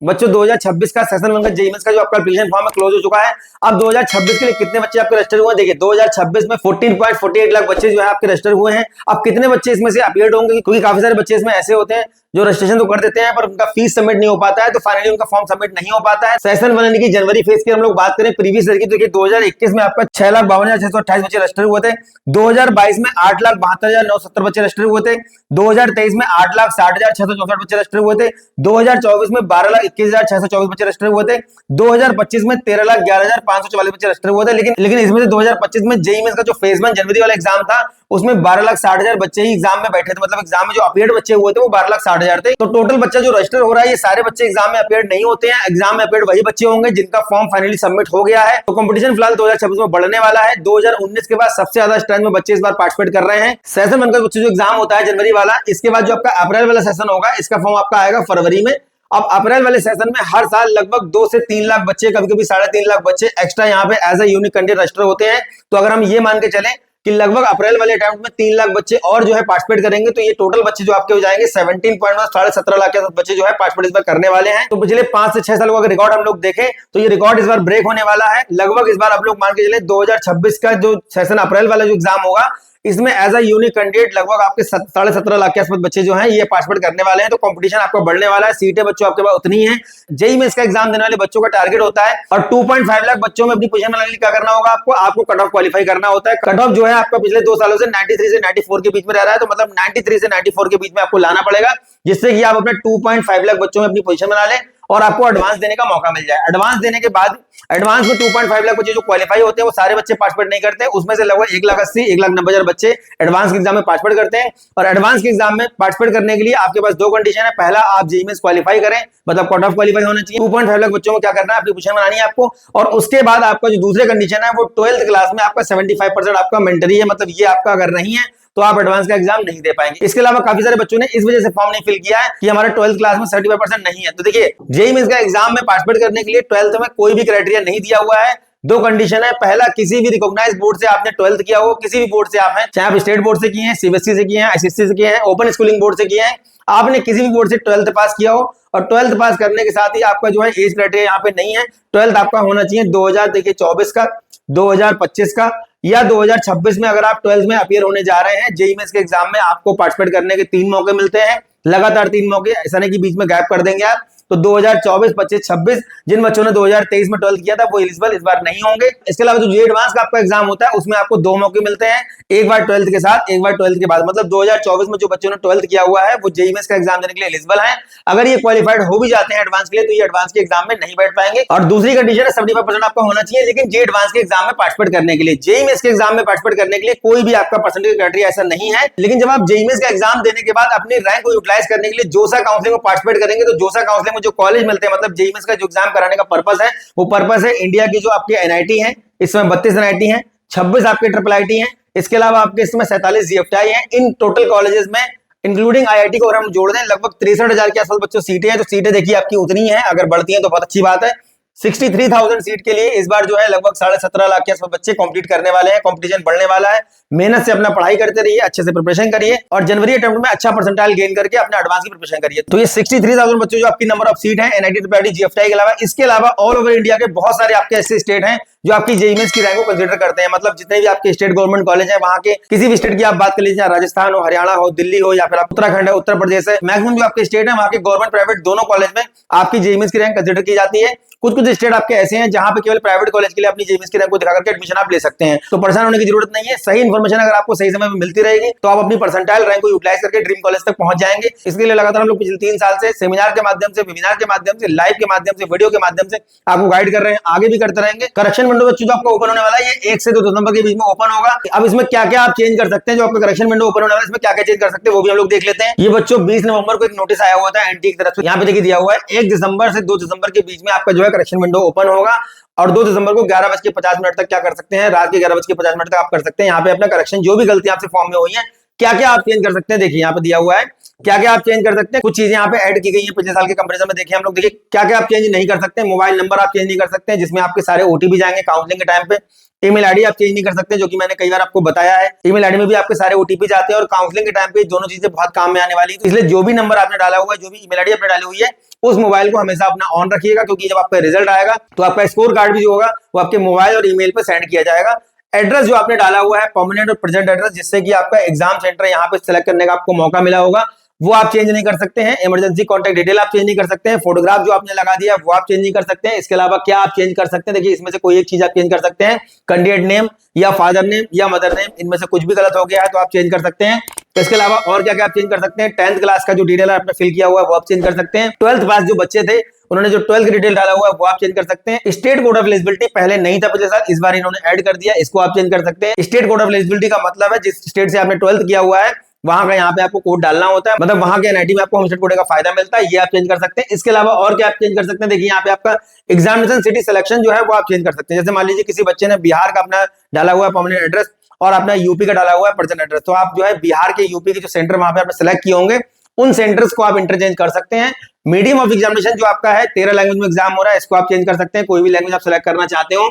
बच्चों 2026 का सेशन 1 का जेईई मेंस का जो आपका एप्लीकेशन फॉर्म है क्लोज हो चुका है। अब 2026 के लिए कितने बच्चे आपके रजिस्टर हुए हैं? देखिए 2026 में 14.48 लाख बच्चे जो है आपके रजिस्टर हुए हैं। अब कितने बच्चे इसमें से अपीयर्ड होंगे, क्योंकि काफी सारे बच्चे इसमें ऐसे होते हैं जो रजिस्ट्रेशन तो कर देते हैं पर उनका फीस सबमिट नहीं हो पाता है, तो फाइनली उनका फॉर्म सबमिट नहीं हो पाता है। सेशन 1 यानी कि जनवरी फेज की हम लोग बात करें प्रीवियस ईयर की, तो देखिए 2021 में आपका 6,52,628 बच्चे रजिस्टर हुए थे। 2022 में 8,72,970 बच्चे रजिस्टर हुए थे। 2023 में 8,60,664 बच्चे रजिस्टर हुए थे। 2024 में 12,21,624 बच्चे रजिस्टर हुए थे। 2025 में 13,11,544 बच्चे रजिस्टर हुए थे। लेकिन इसमें से 2025 में जेईई मेंस का जो फेज 1 जनवरी वाला एग्जाम था उसमें 12,60,000 बच्चे ही एग्जाम में बैठे थे, मतलब एग्जाम में जो अपीयर्ड बच्चे हुए थे वो 12,60,000 थे। तो टोटल बच्चा जो रजिस्टर हो रहा है ये सारे बच्चे एग्जाम में अपीयर्ड नहीं होते हैं। एग्जाम में अपीयर्ड वही बच्चे होंगे जिनका फॉर्म फाइनली सबमिट हो गया है। तो कंपटीशन फिलहाल 2026 में बढ़ने वाला है। 2019 के बाद सबसे ज्यादा स्ट्रेंथ में बच्चे इस बार पार्टिसिपेट कर रहे हैं। सेशन 1 का बच्चे जो एग्जाम होता है जनवरी वाला, इसके बाद जो आपका अप्रैल वाला सेशन होगा इसका फॉर्म आपका आएगा फरवरी में। अब अप्रैल वाले सेशन में हर साल लगभग 2 से 3 लाख बच्चे, कभी कभी 3.5 लाख बच्चे एक्स्ट्रा यहाँ पे as a unique candidate register होते हैं। तो अगर हम ये मान के चलें कि लगभग अप्रैल वाले अटेम्प्ट में 3 लाख बच्चे और जो है पार्टिसिपेट करेंगे, तो ये टोटल बच्चे जो आपके हो जाएंगे 17.17 लाख के बच्चे जो है पार्टिसिपेट इस बार करने वाले हैं। तो पिछले 5 से 6 सालों का रिकॉर्ड हम लोग देखें तो ये रिकॉर्ड इस बार ब्रेक होने वाला है। लगभग इस बार आप लोग मान के चले 2026 का जो सेशन अप्रैल वाला जो एग्जाम होगा इसमें एज अ यूनिक कैंडिडेट लगभग आपके 17.5 लाख के आसपास बच्चे जो हैं ये पार्टिसिपेट करने वाले हैं। तो कंपटीशन आपका बढ़ने वाला है, सीटें बच्चों आपके पास उतनी है। जेईई में इसका एग्जाम देने वाले बच्चों का टारगेट होता है और 2.5 लाख बच्चों में अपनी पोजीशन बनाने के लिए क्या करना होगा, आपको कट ऑफ क्वालिफाई करना होता है। कट ऑफ जो है आपका पिछले 2 सालों से 93 से 94 के बीच में रह रहा है, तो मतलब 93 से 94 के बीच में आपको लाना पड़ेगा, जिससे कि आप अपने 2.5 लाख बच्चों में अपनी पोजीशन बना लें और आपको एडवांस देने का मौका मिल जाए। एडवांस देने के बाद एडवांस में 2.5 लाख बच्चे जो क्वालिफाई होते हैं वो सारे बच्चे पार्टिसिपेट नहीं करते, उसमें से लगभग 1,80,000 1,90,000 बच्चे एडवांस के एग्जाम में पार्टिसिपेट करते हैं। और एडवांस के एग्जाम में पार्टिसिपेट करने के लिए आपके पास 2 कंडीशन है। पहला, आप जेईई मेंस क्वालिफाई करें, मतलब कट ऑफ क्वालिफाई होना चाहिए। 2.5 लाख बच्चों को क्या करना है, अपनी पोजीशन बनानी है आपको। और उसके बाद आपका जो दूसरे कंडीशन है वो 12th क्लास में आपका 75% आपका मेंटरी है, मतलब ये आपका अगर नहीं है तो आप एडवांस का एग्जाम नहीं दे पाएंगे। इसके अलावा काफी सारे बच्चों ने इस वजह से फॉर्म नहीं फिल किया है कि हमारे 12th क्लास में 75% नहीं है। तो देखिए जेईई मेंस का एग्जाम में पार्टिसिपेट करने के लिए 12th में कोई भी क्राइटेरिया नहीं दिया हुआ है। 2 कंडीशन है। पहला, किसी भी रिकॉग्नाइज बोर्ड से आपने 12th किया हो, किसी भी बोर्ड से आप हैं, चाहे आप स्टेट बोर्ड से किए हैं, सीबीएसई से किए हैं, आईसीएसई से किए हैं, ओपन स्कूलिंग बोर्ड से किए हैं, आपने किसी भी बोर्ड से 12th पास किया हो और 12th पास करने के साथ ही आपका जो है एज क्राइटेरिया यहाँ पे नहीं है। 12th आपका होना चाहिए 2024 का, 2025 का या 2026 में। अगर आप 12th में अपीयर होने जा रहे हैं जेईई मेंस के एग्जाम में, आपको पार्टिसिपेट करने के 3 मौके मिलते हैं, लगातार 3 मौके, ऐसा नहीं कि बीच में गैप कर देंगे आप। तो 2024, 25, 26 जिन बच्चों ने 2023 में 12th किया था वो एलिजिबल इस बार नहीं होंगे। इसके अलावा जो जेईई एडवांस का आपका एग्जाम होता है उसमें आपको 2 मौके मिलते हैं, एक बार 12th के साथ, एक बार 12th के बाद। मतलब 2024 में जो बच्चों ने 12th किया हुआ है वो जेईई मेंस का एग्जाम देने के लिए एलिजिबल है। अगर ये क्वालिफाइड हो भी जाते हैं एडवांस के लिए तो ये एडवांस के एग्जाम में नहीं बैठ पाएंगे। और दूसरी कंडीशन है 75% आपका होना चाहिए, लेकिन जेईई एडवांस के एग्जाम में पार्टिसिपेट करने के लिए, जेईई मेंस के एग्जाम में पार्टिसिपेट करने के लिए कोई भी आपका परसेंटेज क्राइटेरिया ऐसा नहीं है। लेकिन जब आप जेईई मेंस का एग्जाम देने के बाद अपनी रैंक को यूटिलाइज करने के लिए जोसा काउंसलिंग में पार्टिसिपेट करेंगे, तो जोसा काउंसलिंग में जो कॉलेज मिलते हैं, मतलब जेईई मेंस का जो एग्जाम कराने का पर्पस है वो पर्पस है इंडिया की जो आपकी एनआईटी है, इसमें 32 एनआईटी है, 26 आपके ट्रिपल आईटी है, इसके अलावा आपके इसमें 47 जीएफटीआई है। इन टोटल कॉलेजेस में इंक्लूडिंग आईआईटी को अगर हम जोड़ दें लगभग 63,000 के आसपास बच्चों सीटें हैं। तो सीटें देखिए आपकी उतनी है, अगर बढ़ती हैं तो बहुत अच्छी बात है। 63,000 सीट के लिए इस बार जो है लगभग 17.5 लाख के आसपास बच्चे कंप्लीट करने वाले हैं। कंपटीशन बढ़ने वाला है, मेहनत से अपना पढ़ाई करते रहिए, अच्छे से प्रिपरेशन करिए और जनवरी अटेम्प्ट में अच्छा परसेंटाइल गेन करके अपने एडवांस की प्रिपरेशन करिए। तो ये 63,000 बच्चे जो आपकी नंबर ऑफ सीट है एनआईटी, ट्रिपल जीएफटीआई के अलावा, इसके अलावा ऑल ओवर इंडिया के बहुत सारे आपके ऐसे स्टेट हैं जो आपकी जेईई मेंस की रैंक को कंसीडर करते हैं। मतलब जितने भी आपके स्टेट गवर्नमेंट कॉलेज है, वहां के किसी भी स्टेट की आप बात कर लीजिए, राजस्थान हो, हरियाणा हो, दिल्ली हो या फिर उत्तराखंड है, उत्तर प्रदेश है, मैक्सिमम जो आपके स्टेट है वहां के गवर्नमेंट प्राइवेट दोनों कॉलेज में आपकी जेईई मेंस की रैंक कंसीडर की जाती है। कुछ कुछ स्टेट आपके ऐसे हैं जहां पे केवल प्राइवेट कॉलेज के लिए अपनी जेईई मेंस की रैंक को दिखा करके एडमिशन आप ले सकते हैं। तो परेशान होने की जरूरत नहीं है। सही इन्फॉर्मेशन अगर आपको सही समय में मिलती रहेगी तो आप अपनी परसेंटाइल रैंक को यूटिलाइज करके ड्रीम कॉलेज तक पहुंच जाएंगे। इसके लिए लगातार हम लोग पिछले 3 साल से सेमिनार के माध्यम से, वेबिनार के माध्यम से, लाइव के माध्यम से, वीडियो के माध्यम से आपको गाइड कर रहे हैं, आगे भी करते रहेंगे। करेक्शन विंडो बच्चों जो आपका ओपन होने वाला है ये 1 से 2 दिसंबर के बीच में ओपन होगा। अब इसमें क्या क्या आप चेंज कर सकते हैं, जो आपका करेक्शन विंडो ओपन होने वाला है इसमें क्या क्या चेंज कर सकते हैं वो भी हम लोग देख लेते हैं। ये बच्चों 20 नवंबर को एक नोटिस आया हुआ था एनटी की तरफ से, यहाँ पे देखिए दिया हुआ है 1 दिसंबर से 2 दिसंबर के बीच में आपका जो है करेक्शन विंडो ओपन होगा और 2 दिसंबर को 11:50 तक क्या कर सकते हैं, रात के 11:50 तक आप कर सकते हैं। यहाँ पे अपना करेक्शन जो भी गलतियां आपसे फॉर्म में हुई है क्या क्या आप चेंज कर सकते हैं देखिए यहाँ पे दिया हुआ है। क्या क्या आप चेंज कर सकते हैं, कुछ चीजें यहाँ पे ऐड की गई हैं पिछले साल के कंपैरिजन में। देखिए हम लोग, देखिए क्या क्या आप चेंज नहीं कर सकते हैं। मोबाइल नंबर आप चेंज नहीं कर सकते हैं, जिसमें आपके सारे ओटीपी जाएंगे काउंसलिंग के टाइम पे। ईमेल आईडी आप चेंज नहीं कर सकते, जो कि मैंने कई बार आपको बताया है। ईमेल आईडी में भी आपके सारे ओटीपी जाते हैं और काउंसलिंग के टाइम पे दोनों चीजें बहुत काम में आने वाली है। इसलिए जो भी नंबर आपने डाला हुआ है, जो भी ईमेल आईडी आपने डाली हुई है, उस मोबाइल को हमेशा अपना ऑन रखिएगा, क्योंकि जब आपका रिजल्ट आएगा तो आपका स्कोर कार्ड भी जो होगा वो आपके मोबाइल और ईमेल पर सेंड किया जाएगा। एड्रेस जो आपने डाला हुआ है परमानेंट और प्रेजेंट एड्रेस, जिससे कि आपका एग्जाम सेंटर यहाँ पे सिलेक्ट करने का आपको मौका मिला होगा, वो आप चेंज नहीं कर सकते हैं। इमरजेंसी कॉन्टैक्ट डिटेल आप चेंज नहीं कर सकते हैं। फोटोग्राफ जो आपने लगा दिया वो आप चेंज नहीं कर सकते हैं। इसके अलावा क्या आप चेंज कर सकते हैं, देखिए इसमें से कोई एक चीज आप चेंज कर सकते हैं। कैंडिडेट नेम या फादर नेम या मदर नेम, इनमें से कुछ भी गलत हो गया है तो आप चेंज कर सकते हैं। इसके अलावा और क्या क्या आप चेंज कर सकते हैं, 10th क्लास का जो डिटेल आपने फिल किया हुआ है वो आप चेंज कर सकते हैं। 12th पास जो बच्चे थे उन्होंने जो 12th की डिटेल डाला हुआ है वो आप चेंज कर सकते हैं। स्टेट कोड ऑफ एलिजिबिलिटी पहले नहीं था पिछले साल, इस बार इन्होंने ऐड कर दिया, इसको आप चेंज कर सकते हैं। स्टेट कोड ऑफ एलिजिबिलिटी का मतलब है जिस स्टेट से आपने 12th किया हुआ है वहां का यहाँ पे आपको कोड डालना होता है, मतलब वहां के एनआईटी में आपको होम स्टेट कोड का फायदा मिलता है, ये आप चेंज कर सकते हैं। इसके अलावा और क्या आप चेंज कर सकते हैं, देखिए यहाँ पे आपका एग्जामिनेशन सिटी सिलेक्शन जो है वो आप चेंज कर सकते हैं। जैसे मान लीजिए किसी बच्चे ने बिहार का अपना डाला हुआ है परमानेंट एड्रेस और अपना यूपी का डाला हुआ है प्रेजेंट एड्रेस, तो आप जो है बिहार के यूपी के जो सेंटर वहां पे आपने सेलेक्ट किए होंगे उन सेंटर्स को आप इंटरचेंज कर सकते हैं। मीडियम ऑफ एग्जामिनेशन जो आपका है 13 लैंग्वेज में एग्जाम हो रहा है, इसको आप चेंज कर सकते हैं, कोई भी लैंग्वेज आप सेलेक्ट करना चाहते हो।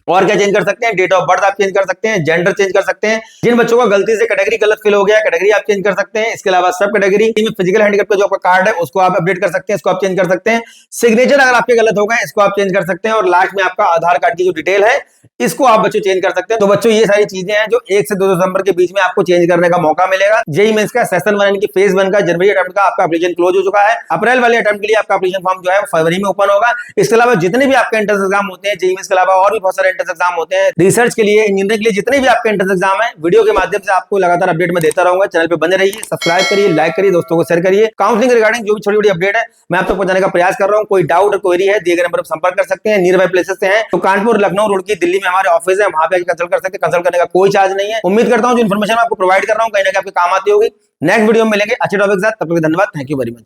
और क्या चेंज कर सकते हैं, डेट ऑफ बर्थ आप चेंज कर सकते हैं, जेंडर चेंज कर सकते हैं। जिन बच्चों का गलती से कैटेगरी गलत फिल हो गया है कैटेगरी आप चेंज कर सकते हैं। इसके अलावा सब कैटेगरी में फिजिकल हैंडीकैप का जो आपका कार्ड है उसको आप अपडेट कर सकते हैं, इसको आप चेंज कर सकते हैं। सिग्नेचर अगर आपके गलत हो गए इसको आप चेंज कर सकते हैं। और लास्ट में आपका आधार कार्ड की जो डिटेल है इसको आप बच्चों चेंज कर सकते हैं। तो बच्चों ये सारी चीजें हैं जो 1 से 2 दिसंबर के बीच में आपको चेंज करने का मौका मिलेगा। जेईई मेंस का सेशन 1 की फेज 1 का जनवरी अटेम्प्ट का आपका एप्लीकेशन क्लोज हो चुका है। अप्रैल वाले अटेम्प्ट के लिए आपका एप्लीकेशन फॉर्म जो है फरवरी में ओपन होगा। इसके अलावा जितने भी आपके एंट्रेंस एग्जाम होते हैं जेईई मेंस के अलावा और भी बहुत सारे एंट्रेंस एग्जाम होते हैं, रिसर्च के लिए, इंजीनियरिंग के लिए, जितने भी आपके एंट्रेंस एग्जाम है वीडियो के माध्यम से आपको लगातार अपडेट में देता रहूंगा। चैनल पे बने रहिए, सब्सक्राइब करिए, लाइक करिए, दोस्तों को शेयर करिए। काउंसलिंग रिगार्डिंग जो भी छोटी छोटी अपडेट है मैं आप तक पहुंचाने का प्रयास कर रहा हूं। कोई डाउट और क्वेरी है दिए गए नंबर पर संपर्क कर सकते हैं। नियर बाय प्लेसेस से हैं तो कानपुर, लखनऊ, रुड़की, दिल्ली में हमारे ऑफिस है, वहां पे कंसल्ट कर सकते हैं। कंसल्ट करने का कोई चार्ज नहीं है। उम्मीद करता हूं जो इन्फॉर्मेशन आपको प्रोवाइड कर रहा हूं कहीं ना कहीं आपके काम आती होगी। नेक्स्ट वीडियो में मिलेंगे अच्छे टॉपिक के साथ, तब तक धन्यवाद, थैंक यू वेरी मच।